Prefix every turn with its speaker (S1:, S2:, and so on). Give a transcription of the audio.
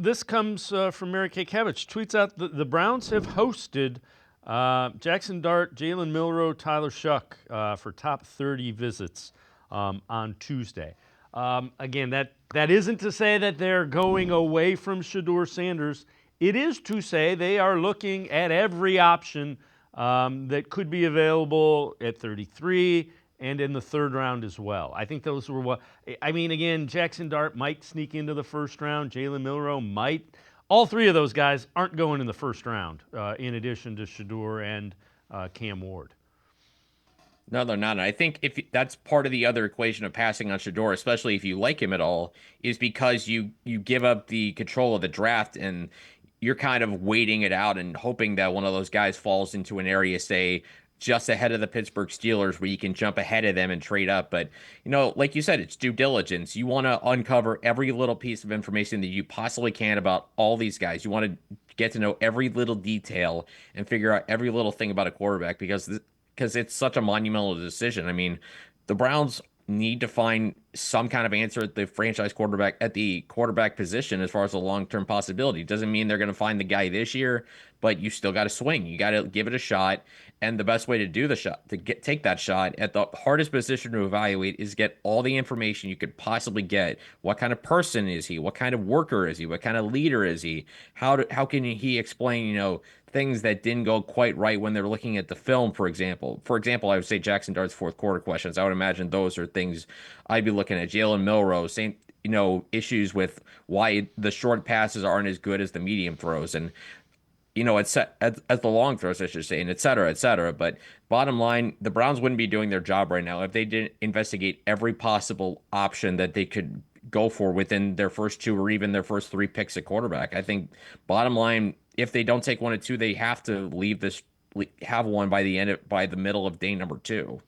S1: This comes from Mary Kay Kevich. Tweets out the Browns have hosted Jaxson Dart, Jalen Milroe, Tyler Shough for top 30 visits on Tuesday. Again, that isn't to say that they're going away from Shedeur Sanders. It is to say they are looking at every option that could be available at 33 and in the third round as well. I think those were what, I mean, again, Jaxson Dart might sneak into the first round. Jalen Milroe might. All three of those guys aren't going in the first round, in addition to Shedeur and Cam Ward.
S2: No, they're not. And I think if that's part of the other equation of passing on Shedeur, especially if you like him at all, is because you give up the control of the draft and you're kind of waiting it out and hoping that one of those guys falls into an area, say, just ahead of the Pittsburgh Steelers, where you can jump ahead of them and trade up. But, like you said, it's due diligence. You want to uncover every little piece of information that you possibly can about all these guys. You want to get to know every little detail and figure out every little thing about a quarterback because it's such a monumental decision. I mean, the Browns need to find some kind of answer at the quarterback position as far as a long-term possibility. Doesn't mean they're going to find the guy this year, but you still got to swing. You got to give it a shot. And the best way to do the shot, take that shot at the hardest position to evaluate, is get all the information you could possibly get. What kind of person is he? What kind of worker is he? What kind of leader is he? How can he explain, things that didn't go quite right when they're looking at the film, for example. For example, I would say Jaxson Dart's fourth quarter questions. I would imagine those are things I'd be looking at. Jalen Milroe, same, issues with why the short passes aren't as good as the medium throws. And it's as the long throws, I should say, and et cetera, et cetera. But bottom line, the Browns wouldn't be doing their job right now if they didn't investigate every possible option that they could go for within their first two or even their first three picks at quarterback. I think bottom line, if they don't take one or two, they have to have one by the middle of day number two.